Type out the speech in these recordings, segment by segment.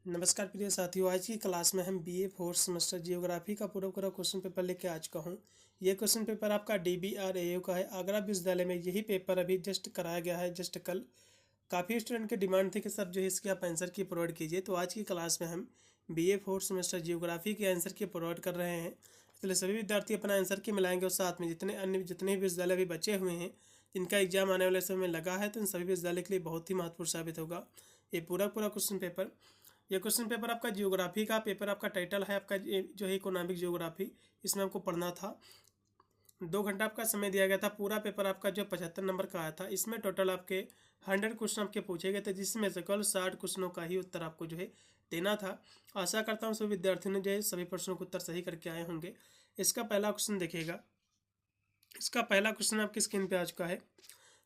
नमस्कार प्रिय साथियों, आज की क्लास में हम बीए फोर्थ सेमेस्टर जियोग्राफी का पूरा क्वेश्चन पेपर लेके आ चुका हूँ। ये क्वेश्चन पेपर आपका DBRAO का है। आगरा विश्वविद्यालय में यही पेपर अभी जस्ट कराया गया है, जस्ट कल। काफ़ी स्टूडेंट की डिमांड थी कि सर जो है इसके आप आंसर की प्रोवाइड कीजिए, तो आज की क्लास में हम BA फोर्थ सेमेस्टर जियोग्राफी के आंसर की प्रोवाइड कर रहे हैं। इसलिए सभी विद्यार्थी अपना आंसर की मिलाएंगे और साथ में जितने भी विश्वविद्यालय भी बचे हुए हैं जिनका एग्जाम आने वाले समय में लगा है, तो इन सभी विश्वविद्यालय के लिए बहुत ही महत्वपूर्ण साबित होगा ये पूरा क्वेश्चन पेपर। ये क्वेश्चन पेपर आपका जियोग्राफी का पेपर, आपका टाइटल है आपका जो है इकोनॉमिक जियोग्राफी। इसमें आपको पढ़ना था। 2 घंटा आपका समय दिया गया था। पूरा पेपर आपका जो 75 नंबर का आया था, इसमें टोटल आपके 100 क्वेश्चन आपके पूछे गए थे, जिसमें से केवल 60 क्वेश्चनों का ही उत्तर आपको जो है देना था। आशा करता हूँ सभी विद्यार्थियों ने जो है सभी प्रश्नों के उत्तर सही करके आए होंगे। इसका पहला क्वेश्चन देखिएगा। इसका पहला क्वेश्चन आपकी स्क्रीन पे आ चुका है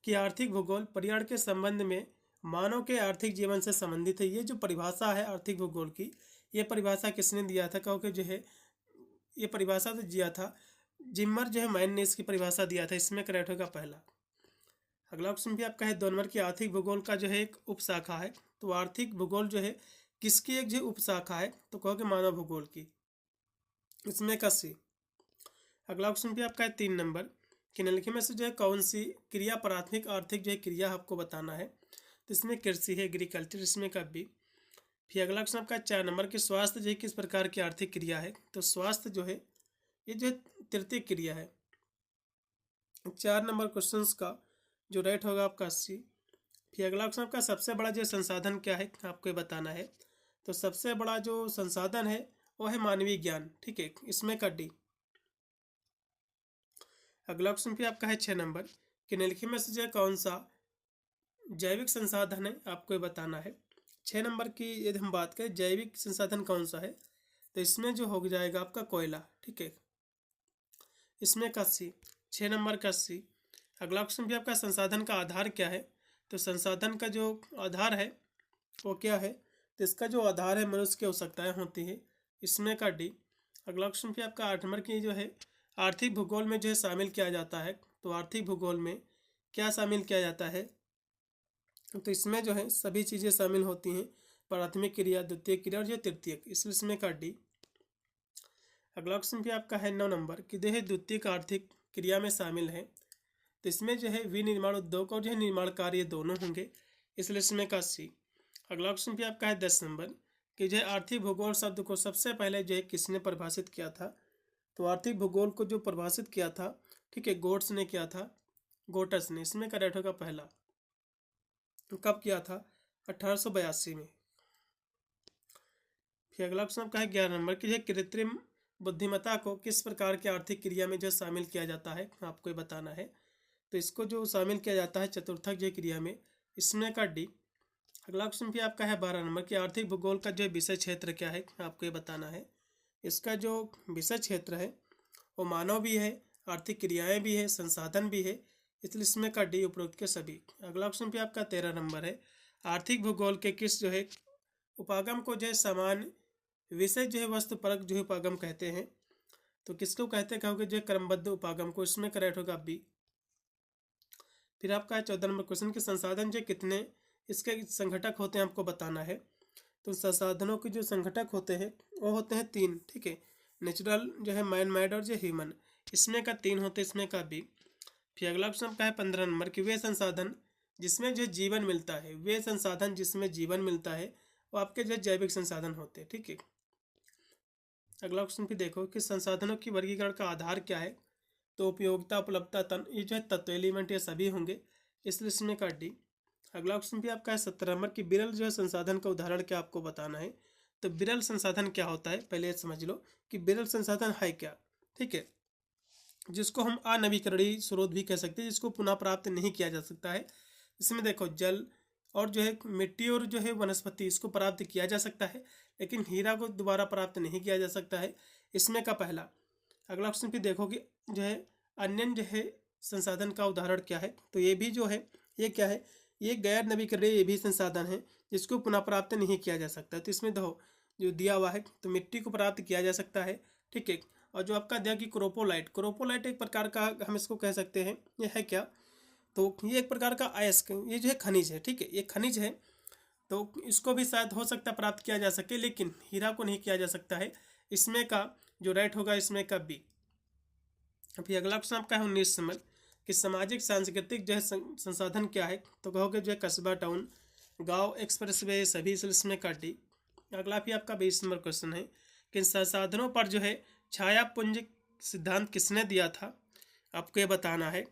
कि आर्थिक भूगोल पर्यावरण के संबंध में मानव के आर्थिक जीवन से संबंधित है। ये जो परिभाषा है आर्थिक भूगोल की, ये परिभाषा किसने दिया था? क्योंकि जो है ये परिभाषा तो दिया था जिम्मर जो है मैन ने इसकी परिभाषा दिया था। इसमें करेक्ट होगा पहला। अगला क्वेश्चन भी आपका है 2 नंबर की आर्थिक भूगोल का जो है एक उपशाखा है। तो आर्थिक भूगोल जो है किसकी एक जो उपशाखा है? तो कहोगे मानव भूगोल की। इसमें का सी। अगला क्वेश्चन भी आपका है 3 नंबर कि निम्नलिखित में से जो है कौन सी क्रिया प्राथमिक आर्थिक जो है क्रिया आपको बताना है? तो इसमें कृषि है, एग्रीकल्चर। इसमें का बी। फिर अगला क्वेश्चन आपका 4 नंबर कि स्वास्थ्य जो है किस प्रकार की आर्थिक क्रिया है? तो स्वास्थ्य जो है ये जो है तृतीय क्रिया है। 4 नंबर क्वेश्चन का जो राइट होगा आपका सी। फिर अगला क्वेश्चन आपका सबसे बड़ा जो संसाधन क्या है आपको ये बताना है। तो सबसे बड़ा जो संसाधन है वो है मानवीय ज्ञान। ठीक है, इसमें का डी। अगला क्वेश्चन भी आपका है 6 नंबर कि निम्नलिखित में से जो है कौन सा जैविक संसाधन है आपको ये बताना है। 6 नंबर की यदि हम बात करें जैविक संसाधन कौन सा है, तो इसमें जो हो जाएगा आपका कोयला। ठीक है, इसमें का सी। 6 नंबर का सी। अगला क्वेश्चन भी आपका संसाधन का आधार क्या है? तो संसाधन का जो आधार है वो क्या है? तो इसका जो आधार है मनुष्य की आवश्यकताएं होती है। इसमें का डी। अगला क्वेश्चन भी आपका 8 नंबर की जो है आर्थिक भूगोल में जो है शामिल किया जाता है। तो आर्थिक भूगोल में क्या शामिल किया जाता है? तो इसमें जो है सभी चीज़ें शामिल होती हैं, प्राथमिक क्रिया, द्वितीय क्रिया और जो तृतीयक। इसमें का डी। अगला क्वेश्चन भी आपका है 9 नंबर कि जो है द्वितीयक आर्थिक क्रिया में शामिल है। तो इसमें जो है विनिर्माण उद्योग और जो है निर्माण कार्य दोनों होंगे। इसलिए इसमें का सी। अगला क्वेश्चन भी आपका है 10 नंबर कि जो है आर्थिक भूगोल शब्द को सबसे पहले जो है किसने परिभाषित किया था? तो आर्थिक भूगोल को जो परिभाषित किया था, ठीक है, गोट्स ने किया था, गोटस ने। इसमें करेक्ट होगा पहला। कब किया था? 1882 में। फिर अगला क्वेश्चन आपका है 11 नंबर कि कृत्रिम बुद्धिमत्ता को किस प्रकार की आर्थिक क्रिया में जो शामिल किया जाता है आपको ये बताना है। तो इसको जो शामिल किया जाता है चतुर्थक जो क्रिया में। इसमें का डी। अगला क्वेश्चन भी आपका है 12 नंबर कि आर्थिक भूगोल का जो विषय क्षेत्र क्या है आपको ये बताना है। इसका जो विषय क्षेत्र है वो मानव भी है, आर्थिक क्रियाएं भी है, संसाधन भी है। इसलिए इसमें का डी उपरोक्त के सभी। अगला क्वेश्चन भी आपका 13 नंबर है आर्थिक भूगोल के किस जो है उपागम को जो है समान विषय जो है वस्तुपरक जो है उपागम कहते हैं। तो किसको कहते हैं? कहोगे जो है क्रमबद्ध उपागम को। इसमें करेक्ट होगा बी। फिर आपका है 14 नंबर क्वेश्चन के संसाधन जो कितने इसके संघटक होते हैं आपको बताना है। तो संसाधनों के जो संघटक होते हैं वो होते हैं 3। ठीक है, नेचुरल जो है मैन मेड और जो ह्यूमन। इसमें का 3 होते हैं। इसमें का बी। फिर अगला क्वेश्चन का है 15 नंबर कि वे संसाधन जिसमें जो जीवन मिलता है, वे संसाधन जिसमें जीवन मिलता है वो आपके जो जैविक संसाधन होते हैं। ठीक है, अगला क्वेश्चन भी देखो कि संसाधनों की वर्गीकरण का आधार क्या है? तो उपयोगिता, उपलब्धता, तन, ये जो है तत्व एलिमेंट ये सभी होंगे। इसलिए इसमें का डी। अगला क्वेश्चन भी आपका है 17 नंबर कि विरल जो है संसाधन का उदाहरण क्या आपको बताना है। तो विरल संसाधन क्या होता है पहले समझ लो कि विरल संसाधन है क्या। ठीक है, जिसको हम अनवीकरणीय स्रोत भी कह सकते हैं, जिसको पुनः प्राप्त नहीं किया जा सकता है। इसमें देखो जल और जो है मिट्टी और जो है वनस्पति इसको प्राप्त किया जा सकता है, लेकिन हीरा को दोबारा प्राप्त नहीं किया जा सकता है। इसमें का पहला। अगला क्वेश्चन भी देखो कि जो है अन्य जो है संसाधन का उदाहरण क्या है। तो ये भी जो है ये क्या है? ये गैर नवीकरणीय ये भी संसाधन है जिसको पुनः प्राप्त नहीं किया जा सकता। तो इसमें देखो जो दिया हुआ है तो मिट्टी को प्राप्त किया जा सकता है। ठीक है, और जो आपका दिया कि क्रोपोलाइट, क्रोपोलाइट एक प्रकार का हम इसको कह सकते हैं, ये है क्या? तो ये एक प्रकार का अयस्क, ये जो है खनिज है। ठीक है, ये खनिज है तो इसको भी शायद हो सकता प्राप्त किया जा सके, लेकिन हीरा को नहीं किया जा सकता है। इसमें का जो राइट होगा इसमें का बी। अभी अगला क्वेश्चन आपका है 19 नंबर कि सामाजिक सांस्कृतिक जो है संसाधन क्या है, तो कहोगे जो है कस्बा, टाउन, गांव, एक्सप्रेसवे, सभी इसमें का डी। अगला भी आपका 20 नंबर क्वेश्चन है कि इन संसाधनों पर जो है छायापुंज सिद्धांत किसने दिया था, आपको ये बताना है।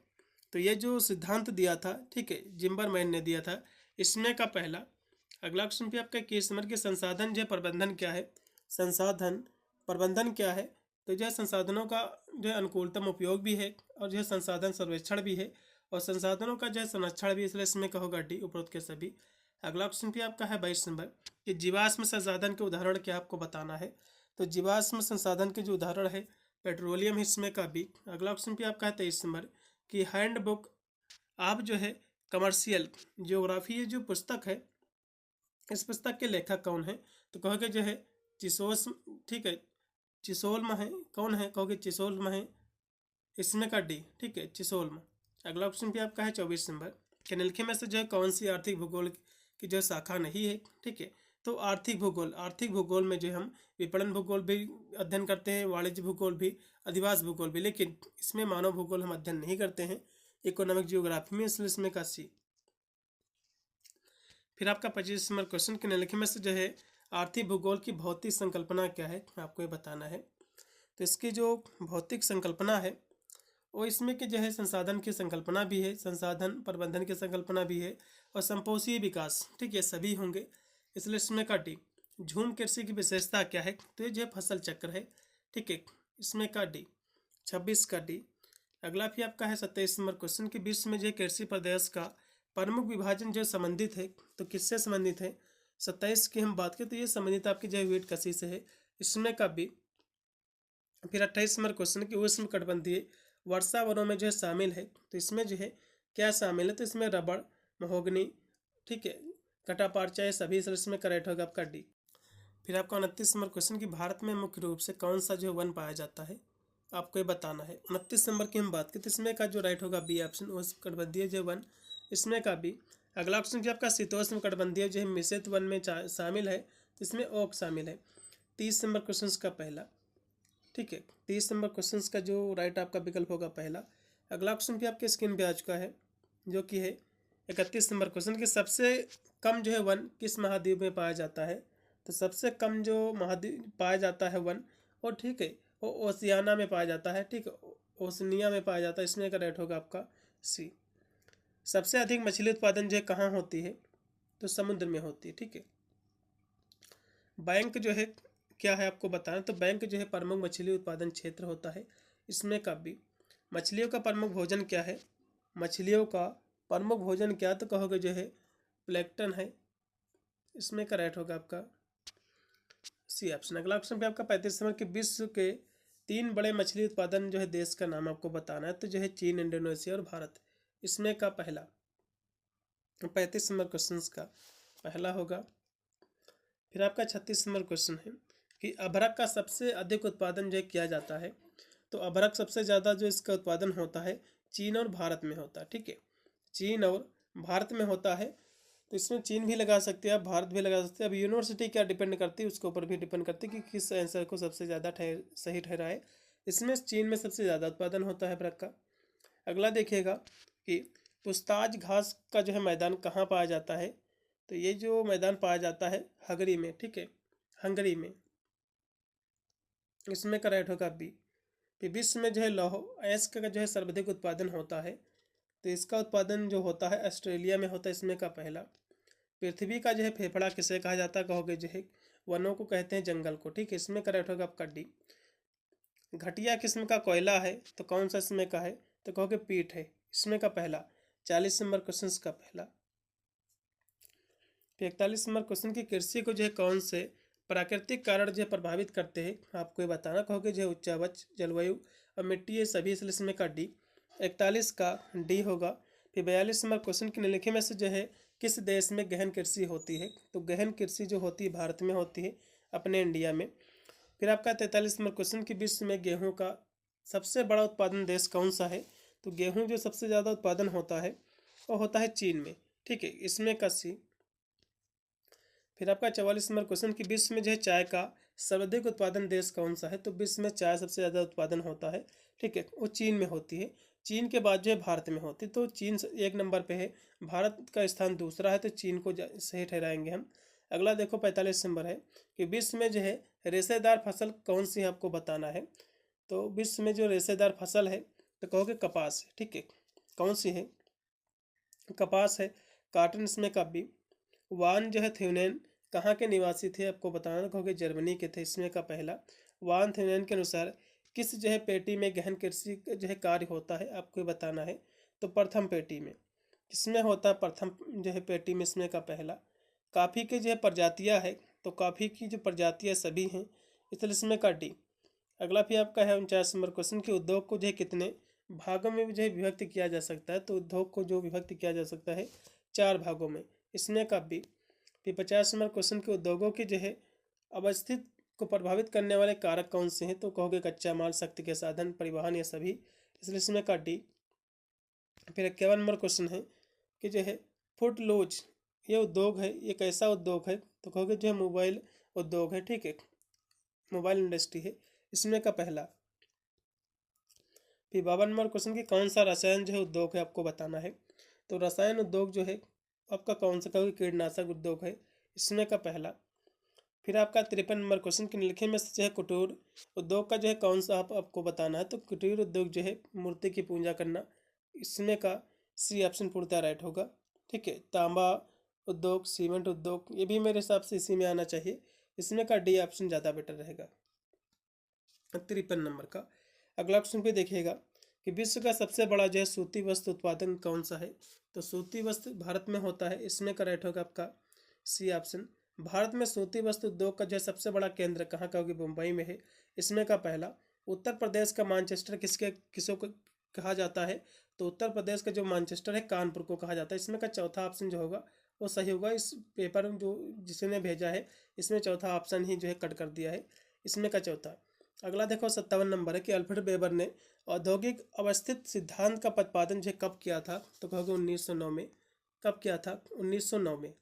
तो ये जो सिद्धांत दिया था, ठीक है, जिम्बरमैन ने दिया था। इसमें का पहला। अगला क्वेश्चन भी आपका 21 नंबर के संसाधन जो प्रबंधन क्या है, संसाधन प्रबंधन क्या है, तो जो है संसाधनों का जो है अनुकूलतम उपयोग भी है और जो है संसाधन सर्वेक्षण भी है और संसाधनों का जो है संरक्षण भी, इसलिए इसमें कहोगा डी उपरोक्त के सभी। अगला क्वेश्चन भी आपका है 22 नंबर कि जीवाश्म संसाधन के उदाहरण क्या आपको बताना है। तो जीवाश्म संसाधन के जो उदाहरण है पेट्रोलियम, इसमें का बी। अगला क्वेश्चन भी आपका है 23 नंबर कि हैंड बुक आप जो है कमर्शियल जियोग्राफी, ये जो पुस्तक है इस पुस्तक के लेखक कौन है, तो कहोगे जो है चिसोस, ठीक है, चिसोल्म है। कौन है, कहोगे चिसोल्म है, इसमें का डी, ठीक है, चिसोल्म। अगला ऑप्शन भी आपका है 24 नंबर कि निम्नलिखित में से जो है कौन सी आर्थिक भूगोल की जो शाखा नहीं है, ठीक है। तो आर्थिक भूगोल, आर्थिक भूगोल में जो हम विपणन भूगोल भी अध्ययन करते हैं, वाणिज्य भूगोल भी, अधिवास भूगोल भी, लेकिन इसमें मानव भूगोल हम अध्ययन नहीं करते हैं, इकोनॉमिक जियोग्राफी में, इसलिए इसमें का सी। फिर आपका 25 नंबर क्वेश्चन के निम्नलिखित में से जो है आर्थिक भूगोल की भौतिक संकल्पना क्या है, आपको ये बताना है। तो इसकी जो भौतिक संकल्पना है वो इसमें कि जो है संसाधन की संकल्पना भी है, संसाधन प्रबंधन की संकल्पना भी है और संपोषीय विकास, ठीक है, सभी होंगे, इसलिए इसमें का डी। झूम कृषि की विशेषता क्या है, तो ये जो फसल चक्र है, ठीक है, इसमें का डी, 26 का डी। अगला भी आपका है 27 नंबर क्वेश्चन कि विश्व में जो कृषि प्रदेश का प्रमुख विभाजन जो संबंधित है, तो किससे संबंधित है। 27 की हम बात करें तो ये संबंधित आपकी जो वेट कृषि से है, इसमें का बी। फिर 28 नंबर क्वेश्चन कि उष्ण कटिबंधीय वर्षा वनों में जो है शामिल है, तो इसमें जो है क्या शामिल है, तो इसमें रबड़, महोगनी, ठीक है, कटापार्चा, सभी इसमें करेक्ट होगा आपका डी। फिर आपका 29 नंबर क्वेश्चन कि भारत में मुख्य रूप से कौन सा जो वन पाया जाता है, आपको ये बताना है। 29 नंबर की हम बात करें तो इसमें का जो राइट होगा बी ऑप्शन, उष्ण कटिबंधीय जो वन, इसमें का बी। अगला ऑप्शन जो आपका शीतोष्ण कटिबंधीय जो है मिश्रित वन में शामिल है, तो इसमें ओक शामिल है। 30 नंबर क्वेश्चन का पहला, ठीक है, 30 नंबर क्वेश्चन का जो राइट आपका विकल्प होगा पहला। अगला क्वेश्चन भी आपके स्क्रीन पे आ चुका है जो कि है 31 नंबर क्वेश्चन कि सबसे कम जो है वन किस महाद्वीप में पाया जाता है। तो सबसे कम जो महाद्वीप पाया जाता है वन, और ठीक है वो ओशियाना में पाया जाता है, ठीक है, ओशनिया में पाया जाता है, इसमें का राइट होगा आपका सी। सबसे अधिक मछली उत्पादन जो है कहाँ होती है, तो समुद्र में होती है, ठीक है। बैंक जो है क्या है आपको बताना, तो बैंक जो है प्रमुख मछली उत्पादन क्षेत्र होता है, इसमें का भी। मछलियों का प्रमुख भोजन क्या है, मछलियों का प्रमुख भोजन क्या, तो कहोगे जो है प्लैंकटन है, इसमें का राइट होगा आपका सी ऑप्शन। अगला ऑप्शन पे आपका 35 नंबर के विश्व के 3 बड़े मछली उत्पादन जो है देश का नाम आपको बताना है, तो जो है चीन, इंडोनेशिया और भारत, इसमें का पहला। 35 नंबर क्वेश्चन का पहला होगा। फिर आपका 36 नंबर क्वेश्चन है कि अभ्रक का सबसे अधिक उत्पादन जो किया जाता है, तो अभ्रक सबसे ज़्यादा जो इसका उत्पादन होता है चीन और भारत में होता है, ठीक है, चीन और भारत में होता है। तो इसमें चीन भी लगा सकते हैं आप, भारत भी लगा सकते हैं। अब यूनिवर्सिटी क्या डिपेंड करती है उसके ऊपर भी डिपेंड करती है कि किस आंसर को सबसे ज़्यादा सही ठहराए। इसमें चीन में सबसे ज़्यादा उत्पादन होता है अभ्रक का। अगला देखिएगा कि पुस्ताज घास का जो है मैदान कहाँ पाया जाता है, तो ये जो मैदान पाया जाता है हंगरी में, ठीक है, हंगरी में, इसमें का राइट होगा बी। कि विश्व में जो है लौह अयस्क का जो है सर्वाधिक उत्पादन होता है, तो इसका उत्पादन जो होता है ऑस्ट्रेलिया में होता है, इसमें का पहला। पृथ्वी का जो है फेफड़ा किसे कहा जाता है, कहोगे जो है वनों को कहते हैं, जंगल को, ठीक है, इसमें का राइट होगा आपका डी। घटिया किस्म का कोयला है तो कौन सा इसमें का है, तो कहोगे पीट है, इसमें का पहला। 40 नंबर क्वेश्चन का पहला। 41 नंबर क्वेश्चन की कृषि को जो है कौन से प्राकृतिक कारण जो है प्रभावित करते हैं, आपको ये बताना, कहोगे जो है उच्चावच, जलवायु और मिट्टी, ये सभी, इसलिए इसमें का डी। 41 का डी होगा। फिर 42 नंबर क्वेश्चन के निम्नलिखित में से जो है किस देश में गहन कृषि होती है, तो गहन कृषि जो होती है भारत में होती है, अपने इंडिया में। फिर आपका 43 नंबर क्वेश्चन कि विश्व में गेहूँ का सबसे बड़ा उत्पादन देश कौन सा है, तो गेहूँ जो सबसे ज़्यादा उत्पादन होता है वो होता है चीन में, ठीक है, इसमें का सी। फिर आपका 44 नंबर क्वेश्चन कि विश्व में जो है चाय का सर्वाधिक उत्पादन देश कौन सा है। तो विश्व में चाय सबसे ज़्यादा उत्पादन होता है, ठीक है, वो चीन में होती है। चीन के बाद जो है भारत में होती है। तो चीन 1 नंबर पे है, भारत का स्थान दूसरा है, तो चीन को सही ठहराएंगे हम। अगला देखो 45 नंबर है कि विश्व में जो है रेशेदार फसल कौन सी है, आपको बताना है। तो विश्व में जो रेशेदार फसल है तो कहोगे कपास है, ठीक है। कौन सी है? कपास है। कॉटन इसमें का भी। वान जो है थ्यूनेन कहाँ के निवासी थे, आपको बताना, कहोगे जर्मनी के थे। इसमें का पहला। वान थ्यूनेन के अनुसार किस जो है पेटी में गहन कृषि का जो है कार्य होता है, आपको बताना है। तो प्रथम पेटी में। किसमें होता है? प्रथम जो है पेटी में। इसमें का पहला। कॉफ़ी की जो है प्रजातियाँ है, तो कॉफ़ी की जो प्रजातियाँ सभी हैं, इसलिए इसमें का डी। अगला भी आपका है 49 नंबर क्वेश्चन कि उद्योग को जो है कितने भागों में जो है विभक्त किया जा सकता है। तो उद्योग को जो विभक्त किया जा सकता है 4 भागों में। इसमें का भी। फिर 50 नंबर क्वेश्चन के उद्योगों की जो है अवस्थित को प्रभावित करने वाले कारक कौन से हैं। तो कहोगे कच्चा माल, शक्ति के साधन, परिवहन, ये सभी, इसलिए इसमें का डी। फिर 51 नंबर क्वेश्चन है कि जो है फुट लूज ये उद्योग है, ये कैसा उद्योग है। तो कहोगे जो है मोबाइल उद्योग है, ठीक है, मोबाइल इंडस्ट्री है। इसमें का पहला। फिर 52 नंबर क्वेश्चन की कौन सा रसायन जो है उद्योग है, आपको बताना है। तो रसायन उद्योग जो है आपका कौन सा, कहोगे कीटनाशक उद्योग है। इसमें का पहला। फिर आपका 53 नंबर क्वेश्चन कि निम्नलिखित में से जो है कुटीर उद्योग का जो है कौन सा आपको बताना है। तो कुटीर उद्योग जो है मूर्ति की पूजा करना। इसमें का सी ऑप्शन पूर्णतः राइट होगा, ठीक है। तांबा उद्योग, सीमेंट उद्योग, ये भी मेरे हिसाब से इसी में आना चाहिए। इसमें का डी ऑप्शन ज़्यादा बेटर रहेगा 53 नंबर का। अगला क्वेश्चन पे देखिएगा कि विश्व का सबसे बड़ा जो है सूती वस्त्र उत्पादन कौन सा है। तो सूती वस्त्र भारत में होता है। इसमें का राइट होगा आपका सी ऑप्शन। भारत में सूती वस्त्र उद्योग का जो है सबसे बड़ा केंद्र कहाँ का होगा? मुंबई में है। इसमें का पहला। उत्तर प्रदेश का मैनचेस्टर किसों को कहा जाता है। तो उत्तर प्रदेश का जो मैनचेस्टर है कानपुर को कहा जाता है। इसमें का चौथा ऑप्शन जो होगा वो सही होगा। इस पेपर जो जिसने भेजा है इसमें चौथा ऑप्शन ही जो है कट कर दिया है। इसमें का चौथा। अगला देखो 57 नंबर है कि अल्फ्रेड वेबर ने औद्योगिक अवस्थित सिद्धांत का प्रतिपादन जो है कब किया था। तो कहोगे 1909 में। कब किया था? 1909 में।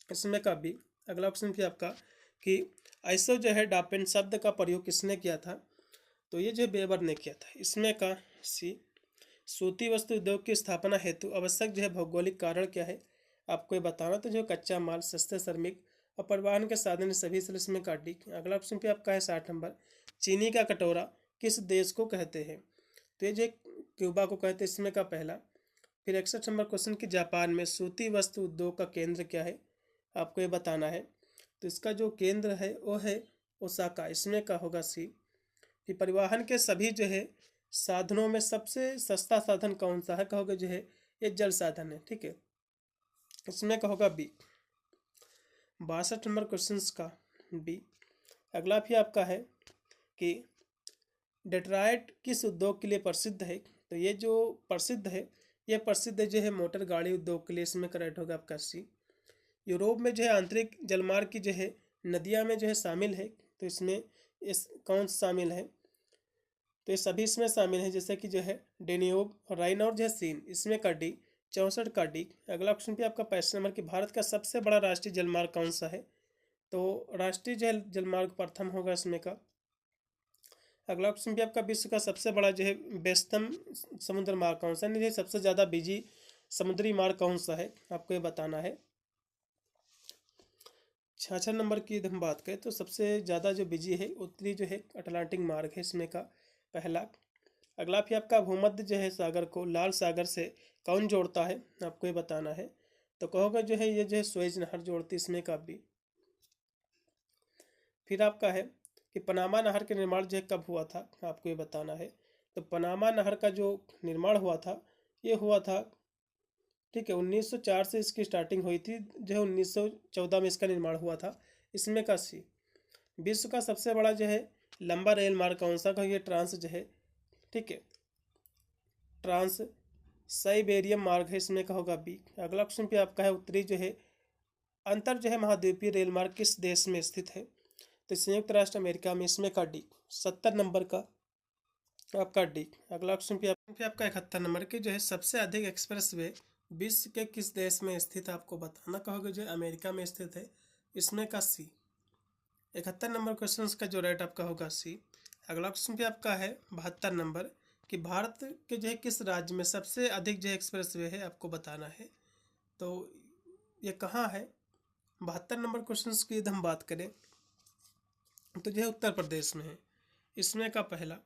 इसमें का भी। अगला ऑप्शन भी आपका कि आइसो जो है डापेन शब्द का प्रयोग किसने किया था। तो ये जो वेबर ने किया था। इसमें का सी। सूती वस्त्र उद्योग की स्थापना हेतु आवश्यक जो है भौगोलिक कारण क्या है, आपको ये बताना। तो जो कच्चा माल, सस्ते श्रमिक और परिवहन के साधन सभी इसमें का डी। अगला ऑप्शन पे आपका है 60 नंबर। चीनी का कटोरा किस देश को कहते हैं। तो ये जो क्यूबा को कहते हैं। इसमें का पहला। फिर 61 नंबर क्वेश्चन कि जापान में सूती वस्त्र उद्योग का केंद्र क्या है, आपको ये बताना है। तो इसका जो केंद्र है वो है ओसाका। इसमें का होगा सी। कि परिवहन के सभी जो है साधनों में सबसे सस्ता साधन कौन सा है, कहोगे जो है ये जल साधन है, ठीक है। इसमें का होगा बी। 62 नंबर क्वेश्चन का बी। अगला भी आपका है कि डेट्रॉयट किस उद्योग के लिए प्रसिद्ध है। तो ये जो प्रसिद्ध है ये प्रसिद्ध जो है मोटर गाड़ी उद्योग के लिए। इसमें करेक्ट होगा आपका सी। यूरोप में जो है आंतरिक जलमार्ग की जो है नदियाँ में जो है शामिल है। तो इसमें इस कौन सा शामिल है। तो ये सभी इसमें शामिल है, जैसे कि जो है डेन्यूब, राइन और जो है सीन। इसमें का डी। 64 का डी। अगला ऑप्शन पे आपका 65 नंबर कि भारत का सबसे बड़ा राष्ट्रीय जलमार्ग कौन सा है। तो राष्ट्रीय जलमार्ग प्रथम होगा इसमें का। अगला ऑप्शन भी आपका विश्व का सबसे बड़ा जो है व्यस्तम समुद्र मार्ग कौन सा, नहीं सबसे ज़्यादा बिजी समुद्री मार्ग कौन सा है, आपको ये बताना है। 66 नंबर की हम बात करें तो सबसे ज़्यादा जो बिजी है उत्तरी जो है अटलांटिक मार्ग है। इसमें का पहला। अगला भी आपका भूमध्य जो है सागर को लाल सागर से कौन जोड़ता है, आपको ये बताना है। तो कहोगे जो है ये जो है स्वेज नहर जोड़ती। इसमें का भी। फिर आपका है कि पनामा नहर के निर्माण जो है कब हुआ था, आपको ये बताना है। तो पनामा नहर का जो निर्माण हुआ था ये हुआ था, ठीक है, 1904 से इसकी स्टार्टिंग हुई थी, जो है 1914 में इसका निर्माण हुआ था। इसमें का सी। विश्व का सबसे बड़ा जो है लंबा रेल मार्ग कौन सा, का ये ट्रांस जो है, ठीक है, ट्रांस साइबेरियम मार्ग है। इसमें का होगा बी। अगला ऑप्शन पे आपका है उत्तरी जो है अंतर जो है महाद्वीपीय रेल मार्ग किस देश में स्थित है। तो संयुक्त राष्ट्र अमेरिका में। इसमें का डी। 70 नंबर का आपका डी। अगला ऑप्शन पे आपका 71 नंबर की जो है सबसे अधिक एक्सप्रेस वे विश्व के किस देश में स्थित, आपको बताना। कहोगे जो अमेरिका में स्थित है। इसमें का सी। 71 नंबर क्वेश्चन का जो राइट आपका होगा सी। अगला क्वेश्चन भी आपका है 72 नंबर कि भारत के जो है किस राज्य में सबसे अधिक जो है एक्सप्रेस वे है, आपको बताना है। तो ये कहाँ है? 72 नंबर क्वेश्चन की यदि हम बात करें तो जो है उत्तर प्रदेश में है, इसमें का पहला।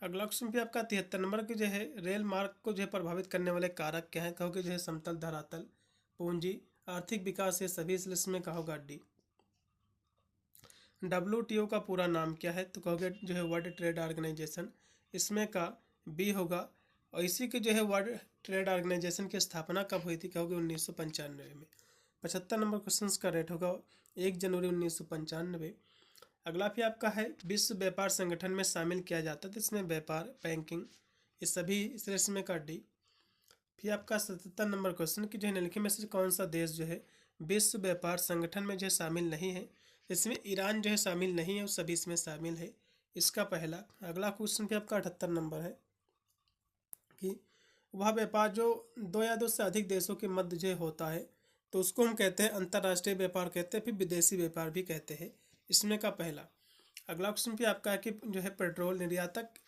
अगला क्वेश्चन भी आपका 73 नंबर की जो है रेल मार्ग को जो है प्रभावित करने वाले कारक क्या है? कहोगे जो है समतल, धरातल, पूंजी, आर्थिक विकास, ये सभी, इसलिए इसमें का होगा डी। WTO का पूरा नाम क्या है? तो कहोगे जो है वर्ल्ड ट्रेड ऑर्गेनाइजेशन, इसमें का बी होगा। और इसी के जो है वर्ल्ड ट्रेड ऑर्गेनाइजेशन की स्थापना कब हुई थी? कहोगे 1995 में। 75 नंबर क्वेश्चन का रेट होगा 1 जनवरी 1995। अगला भी आपका है विश्व व्यापार संगठन में शामिल किया जाता है, तो इसमें व्यापार, बैंकिंग, ये सभी, इसलिए इसमें का डी। फिर आपका 77 नंबर क्वेश्चन कि जो है निम्नलिखित में से कौन सा देश जो है विश्व व्यापार संगठन में जो है शामिल नहीं है? इसमें ईरान जो है शामिल नहीं है और सभी इसमें शामिल है, इसका पहला। अगला क्वेश्चन भी आपका 78 नंबर है कि वह व्यापार जो 2 या 2 से अधिक देशों के मध्य जो होता है तो उसको हम कहते हैं अंतर्राष्ट्रीय व्यापार कहते हैं, फिर विदेशी व्यापार भी कहते हैं, इसमें का पहला। अगला क्वेश्चन भी आपका है कि जो है पेट्रोल निर्यातक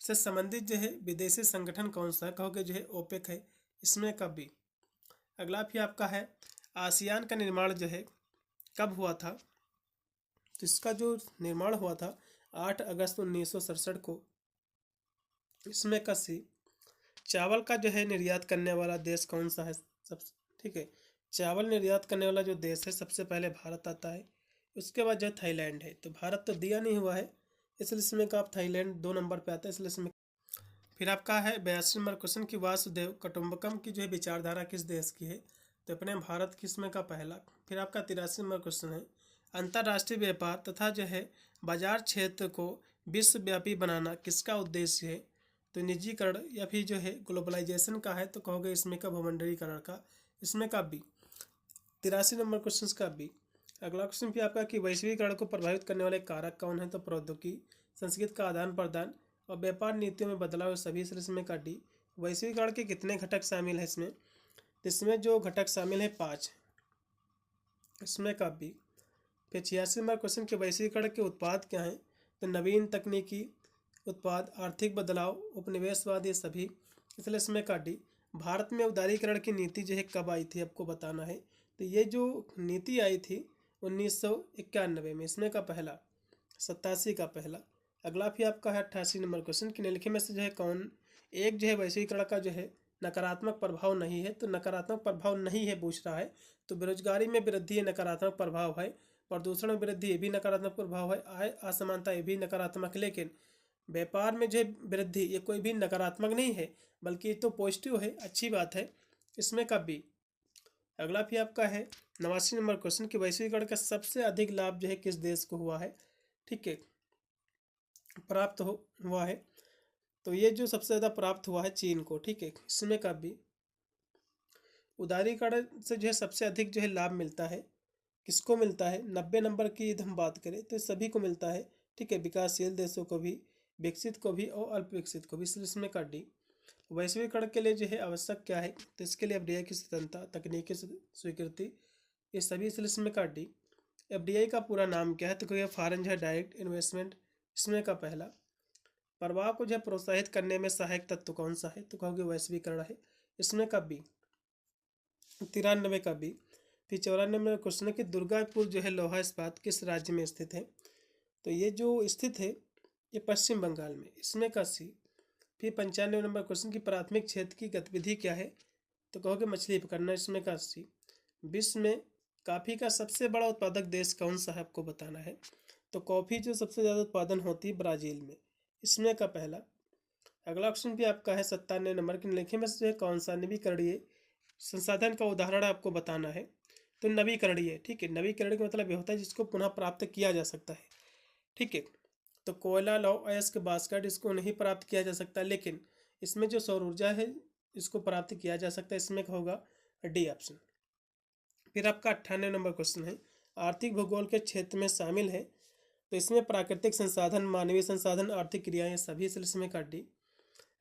से संबंधित जो है विदेशी संगठन कौन सा है? कहोगे जो है ओपेक है, इसमें का बी। अगला भी आपका है आसियान का निर्माण जो है कब हुआ था? तो इसका जो निर्माण हुआ था 8 अगस्त 1967 को, इसमें का सी। चावल का जो है निर्यात करने वाला देश कौन सा है? सब ठीक है, चावल निर्यात करने वाला जो देश है सबसे पहले भारत आता है, उसके बाद जो है थाईलैंड है। तो भारत तो दिया नहीं हुआ है, इसलिए इसमें का आप थाईलैंड 2 नंबर पे आता है, इसलिए इसमें। फिर आपका है 82 नंबर क्वेश्चन की वासुदेव कुटुंबकम की जो है विचारधारा किस देश की है? तो अपने भारत की, इसमें का पहला। फिर आपका 83 नंबर क्वेश्चन है अंतर्राष्ट्रीय व्यापार तथा जो है बाजार क्षेत्र को विश्वव्यापी बनाना किसका उद्देश्य है? तो निजीकरण या फिर जो है ग्लोबलाइजेशन का है, तो कहोगे इसमें का भूमंडलीकरण का, इसमें का बी। 83 नंबर क्वेश्चन का बी। अगला क्वेश्चन भी आपका कि वैश्वीकरण को प्रभावित करने वाले कारक कौन है? तो प्रौद्योगिकी, संस्कृति का आदान प्रदान और व्यापार नीतियों में बदलाव, सभी, इसमें का डी। वैश्वीकरण के कितने घटक शामिल है इसमें? इसमें जो घटक शामिल है 5, इसमें का बी। फिर 86 नंबर क्वेश्चन के वैश्वीकरण के उत्पाद क्या हैं? तो नवीन तकनीकी उत्पाद, आर्थिक बदलाव, उपनिवेशवाद, ये सभी, इसलिए इसमें का डी। भारत में उदारीकरण की नीति जो है कब आई थी, आपको बताना है। तो ये जो नीति आई थी 1991 में, इसमें का पहला। 87 का पहला। अगला भी आपका है 88 नंबर क्वेश्चन कि निम्नलिखित में से जो है कौन एक जो है वैश्वीकरण का जो है नकारात्मक प्रभाव नहीं है? तो नकारात्मक प्रभाव नहीं है पूछ रहा है, तो बेरोजगारी में वृद्धि ये नकारात्मक प्रभाव है, प्रदूषण में वृद्धि ये भी नकारात्मक प्रभाव है, आय असमानता ये भी नकारात्मक, लेकिन व्यापार में जो है वृद्धि ये कोई भी नकारात्मक नहीं है, बल्कि ये तो पॉजिटिव है, अच्छी बात है, इसमें का बी। अगला भी आपका है 89 नंबर क्वेश्चन कि वैश्वीकरण का सबसे अधिक लाभ जो है किस देश को हुआ है? ठीक है, प्राप्त हुआ है, तो ये जो सबसे ज़्यादा प्राप्त हुआ है चीन को, ठीक है, इसमें का भी। उदारीकरण से जो है सबसे अधिक जो है लाभ मिलता है, किसको मिलता है? 90 नंबर की यदि हम बात करें तो सभी को मिलता है, ठीक है, विकासशील देशों को भी, विकसित को भी और अल्प विकसित को भी, इसलिए इसमें का डी। वैश्वीकरण के लिए जो है आवश्यक क्या है? तो इसके लिए एफडीआई की स्वतंत्रता, तकनीकी स्वीकृति, ये सभी, इसलिए इसमें का डी। एफडीआई का पूरा नाम क्या है? तो कहिए फॉरेन जो है डायरेक्ट इन्वेस्टमेंट, इसमें का पहला। प्रवाह को जो है प्रोत्साहित करने में सहायक तत्व कौन सा है? तो कहोगे वैश्वीकरण है, इसमें का बी। 93 का बी। फिर 94 में क्वेश्चन है कि दुर्गापुर जो है लोहा इस्पात किस राज्य में स्थित है? तो ये जो स्थित है ये पश्चिम बंगाल में, इसमें का सी। फिर 95 नंबर क्वेश्चन की प्राथमिक क्षेत्र की गतिविधि क्या है? तो कहोगे मछली पकड़ना, इसमें का सी। विश्व में कॉफ़ी का सबसे बड़ा उत्पादक देश कौन सा है, आपको बताना है। तो कॉफ़ी जो सबसे ज़्यादा उत्पादन होती है ब्राज़ील में, इसमें का पहला। अगला ऑप्शन भी आपका है 97 नंबर के निम्नलिखित में से कौन सा नवीकरणीय संसाधन का उदाहरण आपको बताना है? तो नवीकरणीय, ठीक है, नवीकरण का मतलब ये होता है जिसको पुनः प्राप्त किया जा सकता है, ठीक है। तो कोयला, लौह अयस्क, बास्केट, इसको नहीं प्राप्त किया जा सकता, लेकिन इसमें जो सौर ऊर्जा है इसको प्राप्त किया जा सकता है, इसमें होगा डी ऑप्शन। फिर आपका 98 नंबर क्वेश्चन है आर्थिक भूगोल के क्षेत्र में शामिल है, तो इसमें प्राकृतिक संसाधन, मानवीय संसाधन, आर्थिक क्रियाएं, सभी इसमें का डी।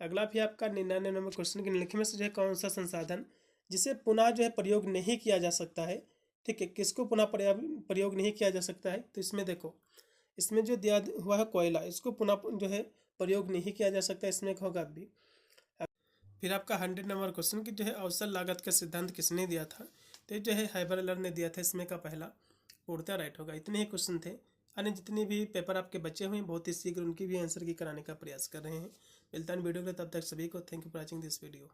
अगला भी आपका 99 नंबर क्वेश्चन के निम्नलिखित में से जो है कौन सा संसाधन जिसे पुनः जो है प्रयोग नहीं किया जा सकता है? ठीक है, किसको पुनः प्रयोग नहीं किया जा सकता है? तो इसमें देखो, इसमें जो दिया हुआ है कोयला, इसको पुनः जो है प्रयोग नहीं किया जा सकता, इसमें होगा बी। फिर आपका 100 नंबर क्वेश्चन कि जो है अवसर लागत का सिद्धांत किसने दिया था? तो जो है हैबरलर ने दिया था, इसमें का पहला पूर्णतः राइट होगा। इतने ही क्वेश्चन थे। अन्य जितने भी पेपर आपके बचे हुए हैं बहुत ही शीघ्र उनकी भी आंसर की कराने का प्रयास कर रहे हैं। मिलता है वीडियो के, तब तक सभी को thank you for watching this video.